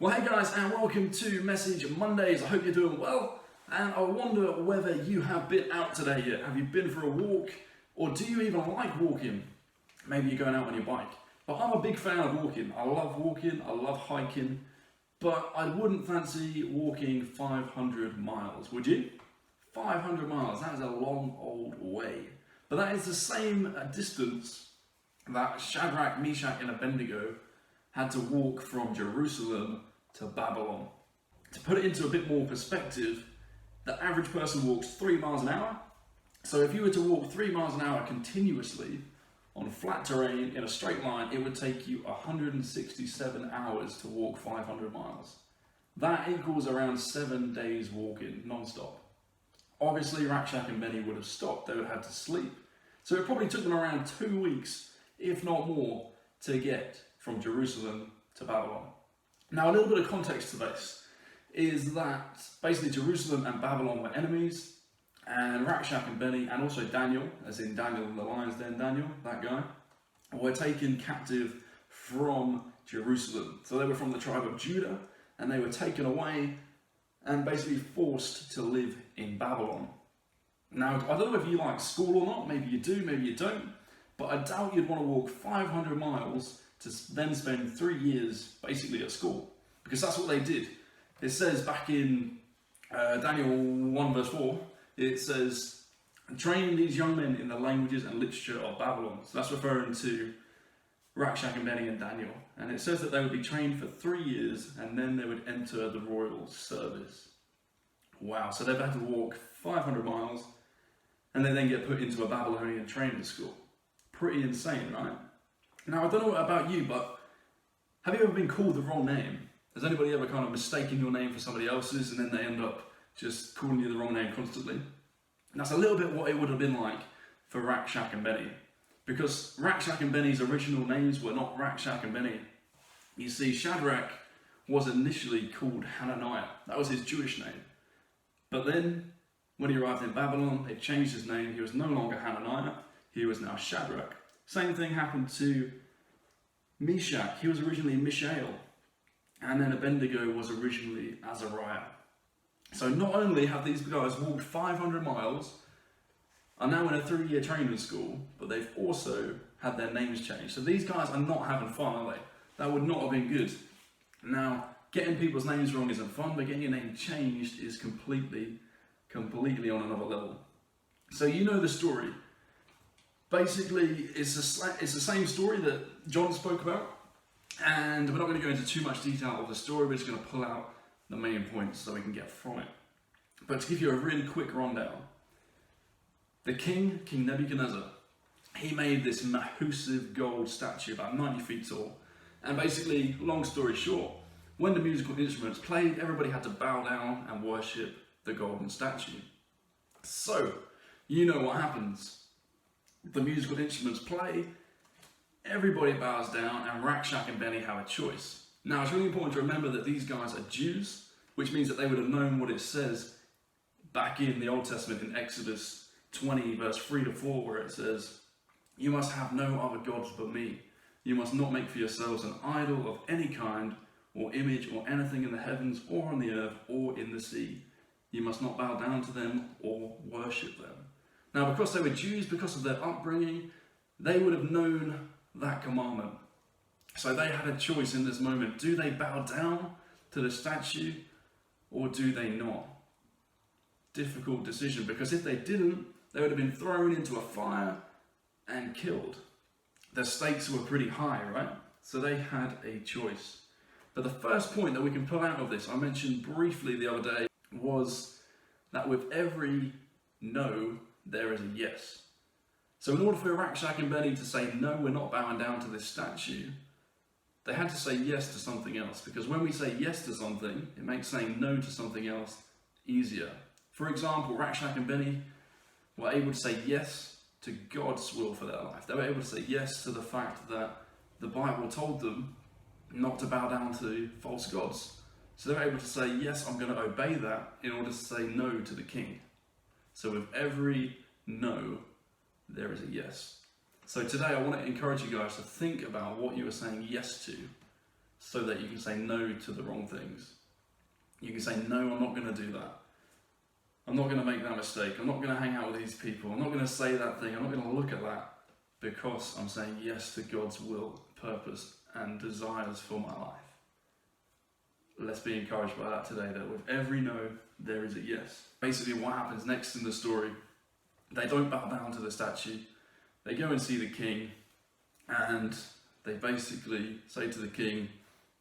Well, hey guys, and welcome to Message Mondays. I hope you're doing well, and I wonder whether you have been out today yet. Have you been for a walk, or do you even like walking? Maybe you're going out on your bike. But I'm a big fan of walking. I love hiking, but I wouldn't fancy walking 500 miles, would you? 500 miles, that is a long old way. But that is the same distance that Shadrach, Meshach and Abednego had to walk from Jerusalem to Babylon. To put it into a bit more perspective, the average person walks 3 miles an hour. So if you were to walk 3 miles an hour continuously on flat terrain in a straight line, it would take you 167 hours to walk 500 miles. That equals around 7 days walking non-stop. Obviously, Shadrach and Bennie would have stopped. They would have had to sleep. So it probably took them around 2 weeks, if not more, to get from Jerusalem to Babylon. Now, a little bit of context to this is that basically Jerusalem and Babylon were enemies, and Shadrach and Bennie, and also Daniel, as in Daniel in the lion's den, Daniel, that guy, were taken captive from Jerusalem. So they were from the tribe of Judah, and they were taken away and basically forced to live in Babylon. Now, I don't know if you like school or not, maybe you do, maybe you don't, but I doubt you'd want to walk 500 miles to then spend 3 years basically at school, because that's what they did. It says back in Daniel 1 verse 4, it says, train these young men in the languages and literature of Babylon. So that's referring to Shadrach and Bennie and Daniel. And it says that they would be trained for 3 years and then they would enter the royal service. Wow, so they've had to walk 500 miles and they then get put into a Babylonian training school. Pretty insane, right? Now, I don't know about you, but have you ever been called the wrong name? Has anybody ever kind of mistaken your name for somebody else's and then they end up just calling you the wrong name constantly? And that's a little bit what it would have been like for Shadrach and Bennie. Because Shadrach and Bennie's original names were not Shadrach and Bennie. You see, Shadrach was initially called Hananiah. That was his Jewish name. But then, when he arrived in Babylon, they changed his name. He was no longer Hananiah, he was now Shadrach. Same thing happened to Meshach. He was originally Mishael. And then Abednego was originally Azariah. So not only have these guys walked 500 miles, are now in a 3-year training school, but they've also had their names changed. So these guys are not having fun, are they? That would not have been good. Now, getting people's names wrong isn't fun, but getting your name changed is completely on another level. So you know the story. Basically, it's the same story that John spoke about, and we're not going to go into too much detail of the story, we're just going to pull out the main points so we can get from it. But to give you a really quick rundown, the King Nebuchadnezzar, he made this massive gold statue about 90 feet tall, and basically, long story short, when the musical instruments played, everybody had to bow down and worship the golden statue. So, you know what happens. The musical instruments play, everybody bows down, and Shadrach and Bennie have a choice. Now, it's really important to remember that these guys are Jews, which means that they would have known what it says back in the Old Testament in Exodus 20, verse 3 to 4, where it says, "You must have no other gods but me. You must not make for yourselves an idol of any kind, or image, or anything in the heavens, or on the earth, or in the sea. You must not bow down to them or worship them." Now, because they were Jews, because of their upbringing, they would have known that commandment. So they had a choice in this moment. Do they bow down to the statue or do they not? Difficult decision, because if they didn't, they would have been thrown into a fire and killed. The stakes were pretty high, right? So they had a choice. But the first point that we can pull out of this, I mentioned briefly the other day, was that with every no, there is a yes. So in order for Shadrach and Bennie to say, no, we're not bowing down to this statue, they had to say yes to something else. Because when we say yes to something, it makes saying no to something else easier. For example, Shadrach and Bennie were able to say yes to God's will for their life. They were able to say yes to the fact that the Bible told them not to bow down to false gods. So they were able to say, yes, I'm going to obey that in order to say no to the king. So with every no, there is a yes. So today I want to encourage you guys to think about what you are saying yes to. so that you can say no to the wrong things. You can say, no, I'm not going to do that. I'm not going to make that mistake. I'm not going to hang out with these people. I'm not going to say that thing. I'm not going to look at that, because I'm saying yes to God's will, purpose, and desires for my life. Let's be encouraged by that today, that with every no, there is a yes. Basically, what happens next in the story, they don't bow down to the statue. They go and see the king, and they basically say to the king,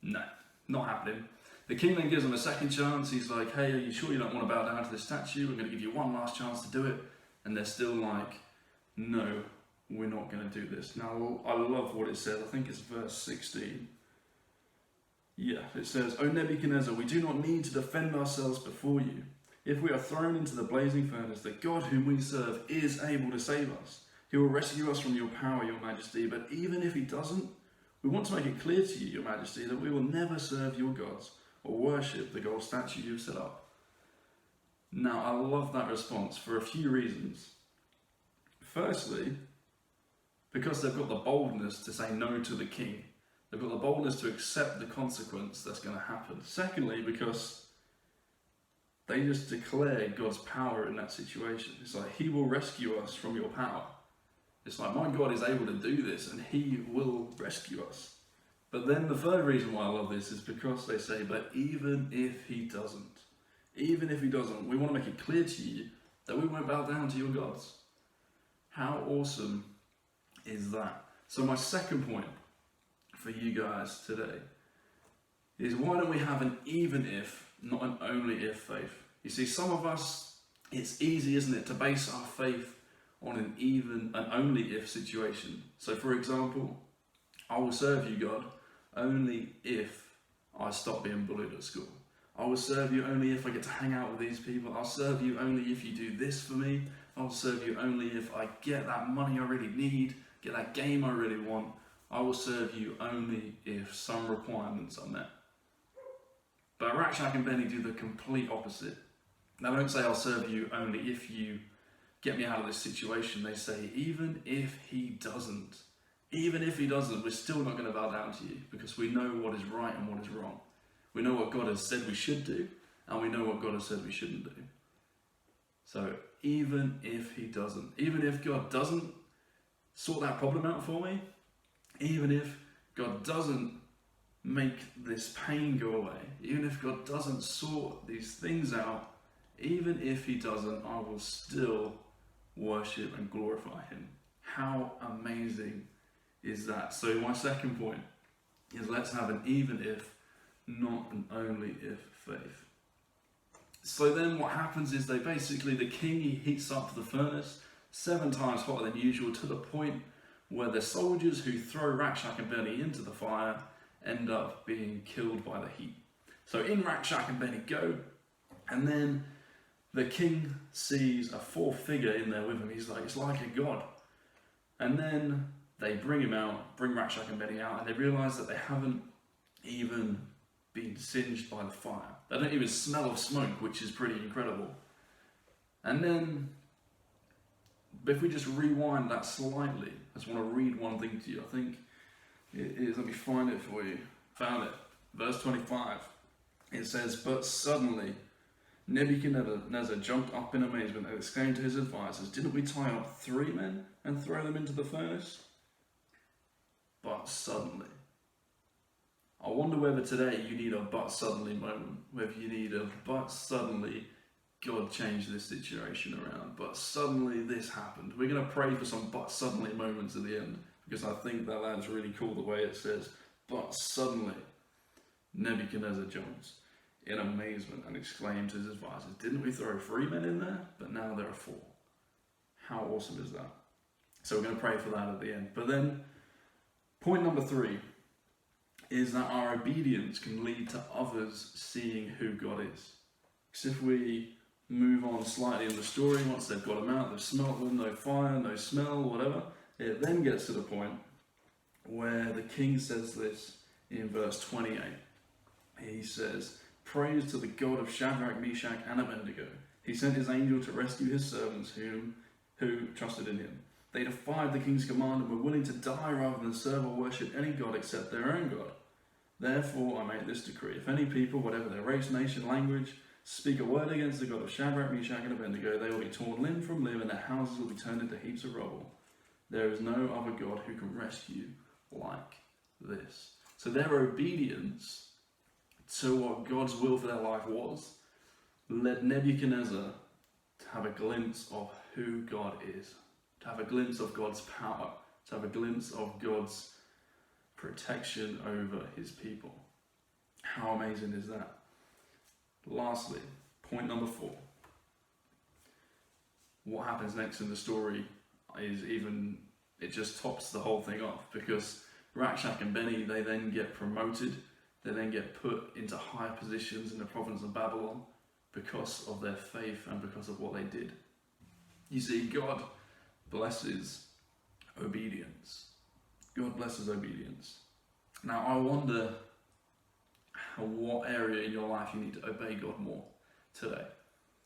no, not happening. The king then gives them a second chance. He's like, hey, are you sure you don't want to bow down to the statue? We're going to give you one last chance to do it. And they're still like, no, we're not going to do this. Now, I love what it says. I think it's verse 16. Yeah, it says, O Nebuchadnezzar, we do not need to defend ourselves before you. If we are thrown into the blazing furnace, the God whom we serve is able to save us. He will rescue us from your power, your majesty. But even if he doesn't, we want to make it clear to you, your majesty, that we will never serve your gods or worship the gold statue you've set up. Now, I love that response for a few reasons. Firstly, because they've got the boldness to say no to the king. They've got the boldness to accept the consequence that's going to happen. Secondly, because they just declare God's power in that situation. It's like, he will rescue us from your power. It's like, my God is able to do this, and he will rescue us. But then the third reason why I love this is because they say, but even if he doesn't, we want to make it clear to you that we won't bow down to your gods. How awesome is that? So my second point for you guys today is, why don't we have an even if, not an only if faith? You see, some of us, it's easy, isn't it, to base our faith on an only if situation. So for example, I will serve you, God, only if I stop being bullied at school. I will serve you only if I get to hang out with these people. I'll serve you only if you do this for me. I'll serve you only if I get that money I really need, get that game I really want. I will serve you only if some requirements are met. But Shadrach and Bennie do the complete opposite. They don't say, I'll serve you only if you get me out of this situation. They say, even if he doesn't, we're still not going to bow down to you, because we know what is right and what is wrong. We know what God has said we should do, and we know what God has said we shouldn't do. So even if he doesn't, even if God doesn't sort that problem out for me, even if God doesn't make this pain go away, even if God doesn't sort these things out, even if he doesn't, I will still worship and glorify him. How amazing is that? So my second point is, let's have an even if, not an only if faith. So then what happens is, the king, he heats up the furnace 7 times hotter than usual, to the point where the soldiers who throw Shadrach and Bennie into the fire end up being killed by the heat. So in Shadrach and Bennie go, and then the king sees a 4th figure in there with him. He's like, it's like a god. And then they bring Shadrach and Bennie out, and they realise that they haven't even been singed by the fire. They don't even smell of smoke, which is pretty incredible. And then, if we just rewind that slightly, I just want to read one thing to you. I think it is, let me find it for you. Found it. Verse 25. It says, but suddenly Nebuchadnezzar jumped up in amazement and exclaimed to his advisors, didn't we tie up 3 men and throw them into the furnace? But suddenly. I wonder whether today you need a but suddenly moment, whether you need a but suddenly God changed this situation around, but suddenly this happened. We're going to pray for some but suddenly moments at the end, because I think that's really cool the way it says, but suddenly Nebuchadnezzar jumps in amazement and exclaimed to his advisors, didn't we throw 3 men in there? But now there are 4. How awesome is that? So we're going to pray for that at the end. But then, point number 3 is that our obedience can lead to others seeing who God is. Because if we move on slightly in the story, once they've got them out, they've smelt them, no fire, no smell, whatever, it then gets to the point where the king says this in verse 28. He says, praise to the God of Shadrach, Meshach, and Abednego. He sent his angel to rescue his servants who trusted in him. They defied the king's command and were willing to die rather than serve or worship any god except their own God. Therefore I make this decree: if any people, whatever their race, nation, language, speak a word against the God of Shadrach, Meshach, and Abednego, they will be torn limb from limb, and their houses will be turned into heaps of rubble. There is no other God who can rescue like this. So their obedience to what God's will for their life was led Nebuchadnezzar to have a glimpse of who God is, to have a glimpse of God's power, to have a glimpse of God's protection over his people. How amazing is that? Lastly, point number 4. What happens next in the story is it just tops the whole thing off, because Shadrach and Bennie, they then get promoted, they then get put into high positions in the province of Babylon because of their faith and because of what they did. You see, God blesses obedience. God blesses obedience. Now, I wonder what area in your life you need to obey God more today.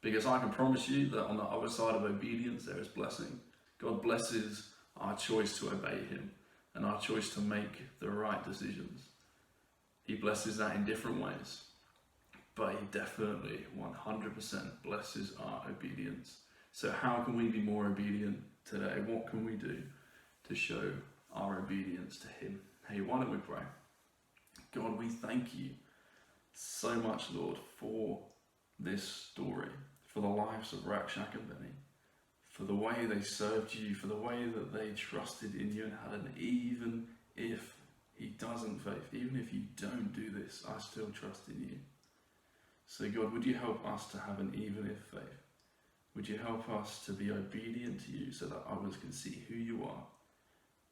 Because I can promise you that on the other side of obedience, there is blessing. God blesses our choice to obey him and our choice to make the right decisions. He blesses that in different ways, but he definitely 100% blesses our obedience. So how can we be more obedient today? What can we do to show our obedience to him? Hey, why don't we pray? God, we thank you so much, Lord, for this story, for the lives of Shadrach and Bennie, for the way they served you, for the way that they trusted in you and had an even if he doesn't faith, even if you don't do this, I still trust in you. So God, would you help us to have an even if faith? Would you help us to be obedient to you so that others can see who you are?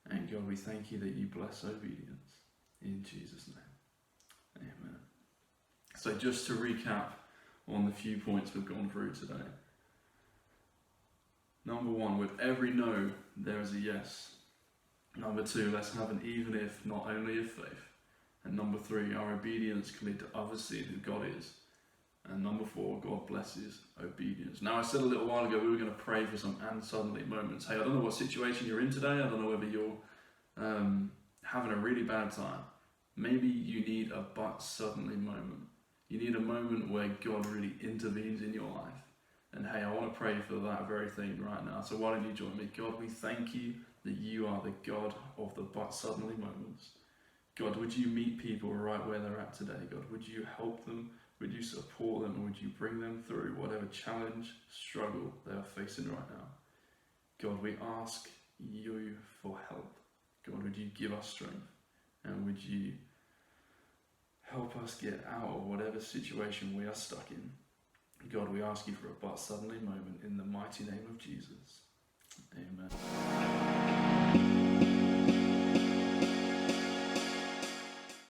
And God, we thank you that you bless obedience. In Jesus' name, amen. So just to recap on the few points we've gone through today. Number 1, with every no, there is a yes. Number 2, let's have an even if, not only of faith. And number 3, our obedience can lead to others seeing who God is. And number 4, God blesses obedience. Now, I said a little while ago we were going to pray for some and suddenly moments. Hey, I don't know what situation you're in today. I don't know whether you're having a really bad time. Maybe you need a but suddenly moment. You need a moment where God really intervenes in your life. And hey, I want to pray for that very thing right now. So why don't you join me? God, we thank you that you are the God of the but suddenly moments. God, would you meet people right where they're at today? God, would you help them? Would you support them? And would you bring them through whatever challenge, struggle they are facing right now? God, we ask you for help. God, would you give us strength? And would you help us get out of whatever situation we are stuck in? God, we ask you for a but suddenly moment in the mighty name of Jesus. Amen.